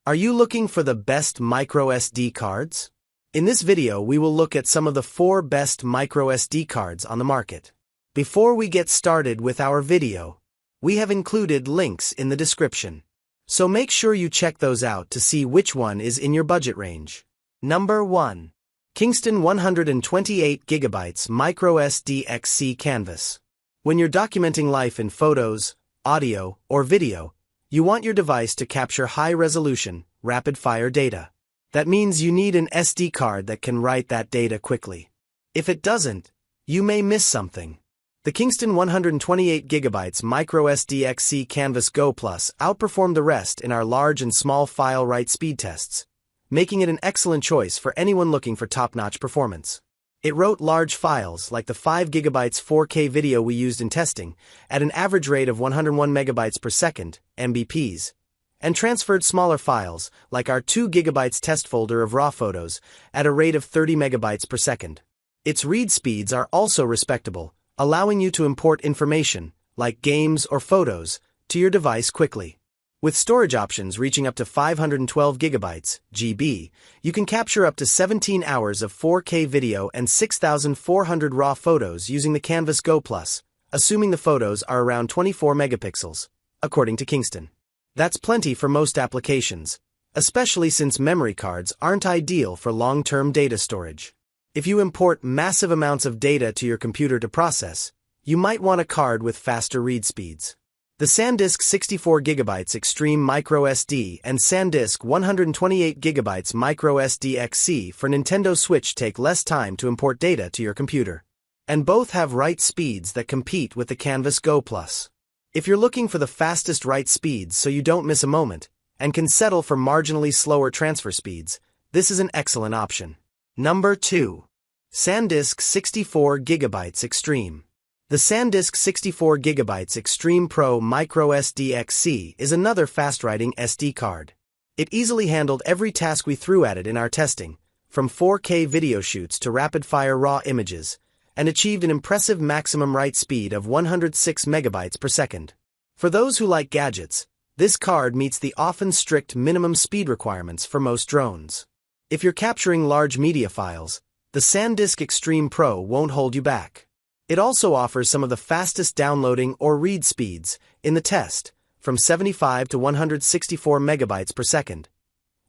Are you looking for the best microSD cards? In this video, we will look at some of the 4 best microSD cards on the market. Before we get started with our video, we have included links in the description. So make sure you check those out to see which one is in your budget range. Number 1. Kingston 128GB MicroSD XC Canvas. When you're documenting life in photos, audio, or video, you want your device to capture high-resolution, rapid-fire data. That means you need an SD card that can write that data quickly. If it doesn't, you may miss something. The Kingston 128GB MicroSD XC Canvas Go Plus outperformed the rest in our large and small file write speed tests, making it an excellent choice for anyone looking for top-notch performance. It wrote large files like the 5GB 4K video we used in testing at an average rate of 101 megabytes per second, MBPs, and transferred smaller files like our 2GB test folder of raw photos at a rate of 30 megabytes per second. Its read speeds are also respectable, allowing you to import information, like games or photos, to your device quickly. With storage options reaching up to 512 gigabytes (GB), you can capture up to 17 hours of 4K video and 6,400 raw photos using the Canvas Go Plus, assuming the photos are around 24 megapixels, according to Kingston. That's plenty for most applications, especially since memory cards aren't ideal for long-term data storage. If you import massive amounts of data to your computer to process, you might want a card with faster read speeds. The SanDisk 64GB Extreme MicroSD and SanDisk 128GB MicroSD XC for Nintendo Switch take less time to import data to your computer. And both have write speeds that compete with the Canvas Go Plus. If you're looking for the fastest write speeds so you don't miss a moment, and can settle for marginally slower transfer speeds, this is an excellent option. Number 2. SanDisk 64GB Extreme. The SanDisk 64GB Extreme Pro MicroSD XC is another fast-writing SD card. It easily handled every task we threw at it in our testing, from 4K video shoots to rapid-fire raw images, and achieved an impressive maximum write speed of 106 megabytes per second. For those who like gadgets, this card meets the often strict minimum speed requirements for most drones. If you're capturing large media files, the SanDisk Extreme Pro won't hold you back. It also offers some of the fastest downloading or read speeds in the test, from 75 to 164 megabytes per second,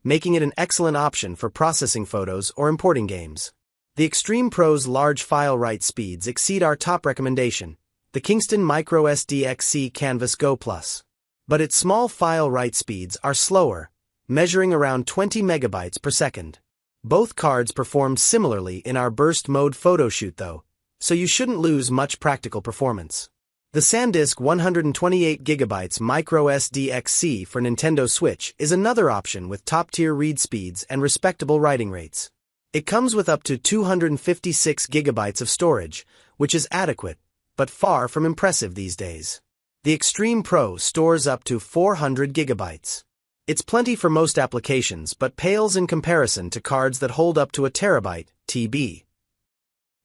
making it an excellent option for processing photos or importing games. The Extreme Pro's large file write speeds exceed our top recommendation, the Kingston MicroSD XC Canvas Go Plus. But its small file write speeds are slower, measuring around 20 megabytes per second. Both cards performed similarly in our burst mode photo shoot though, so you shouldn't lose much practical performance. The SanDisk 128GB MicroSD XC for Nintendo Switch is another option with top-tier read speeds and respectable writing rates. It comes with up to 256 gigabytes of storage, which is adequate, but far from impressive these days. The Extreme Pro stores up to 400 gigabytes. It's plenty for most applications but pales in comparison to cards that hold up to a terabyte (TB).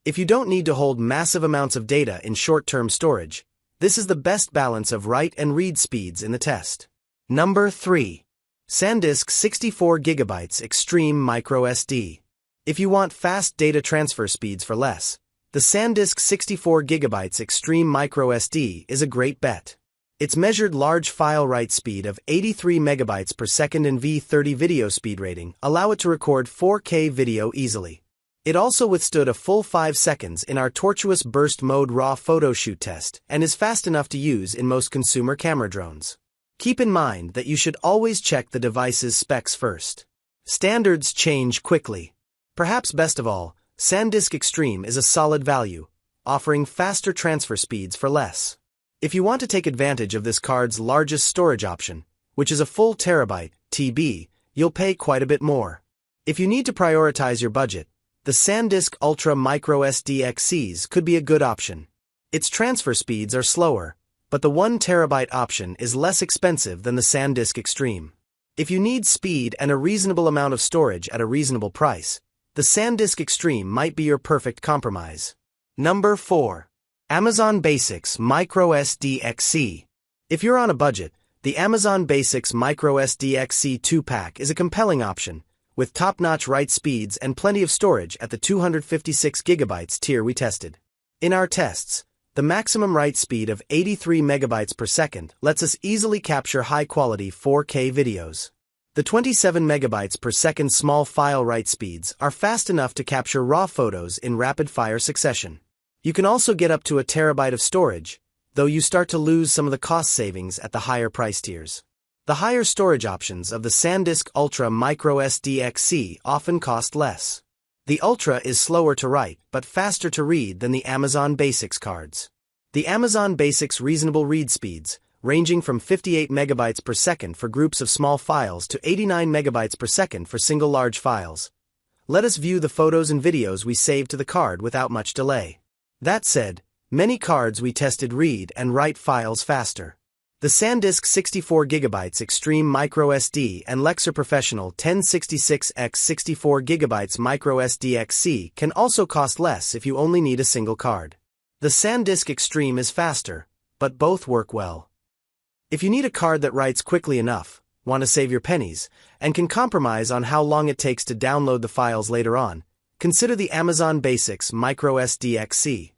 If you don't need to hold massive amounts of data in short-term storage, this is the best balance of write and read speeds in the test. Number 3. SanDisk 64GB Extreme MicroSD. If you want fast data transfer speeds for less, the SanDisk 64GB Extreme MicroSD is a great bet. Its measured large file write speed of 83 megabytes per second and V30 video speed rating allow it to record 4K video easily. It also withstood a full 5 seconds in our tortuous burst mode raw photo shoot test and is fast enough to use in most consumer camera drones. Keep in mind that you should always check the device's specs first. Standards change quickly. Perhaps best of all, SanDisk Extreme is a solid value, offering faster transfer speeds for less. If you want to take advantage of this card's largest storage option, which is a full terabyte (TB), you'll pay quite a bit more. If you need to prioritize your budget, the SanDisk Ultra MicroSD XCs could be a good option. Its transfer speeds are slower, but the 1 terabyte option is less expensive than the SanDisk Extreme. If you need speed and a reasonable amount of storage at a reasonable price, the SanDisk Extreme might be your perfect compromise. Number 4. Amazon Basics MicroSD XC. If you're on a budget, The Amazon Basics MicroSD XC 2-pack is a compelling option, with top-notch write speeds and plenty of storage at the 256GB tier we tested. In our tests, the maximum write speed of 83 megabytes per second lets us easily capture high-quality 4K videos. The 27 megabytes per second small file write speeds are fast enough to capture raw photos in rapid-fire succession. You can also get up to a terabyte of storage, though you start to lose some of the cost savings at the higher price tiers. The higher storage options of the SanDisk Ultra MicroSD XC often cost less. The Ultra is slower to write but faster to read than the Amazon Basics cards. The Amazon Basics reasonable read speeds, ranging from 58 megabytes per second for groups of small files to 89 megabytes per second for single large files. Let us view the photos and videos we saved to the card without much delay. That said, many cards we tested read and write files faster. The SanDisk 64GB Extreme MicroSD and Lexer Professional 1066x 64GB MicroSD XC can also cost less if you only need a single card. The SanDisk Extreme is faster, but both work well. If you need a card that writes quickly enough, want to save your pennies, and can compromise on how long it takes to download the files later on, consider the Amazon Basics MicroSD XC.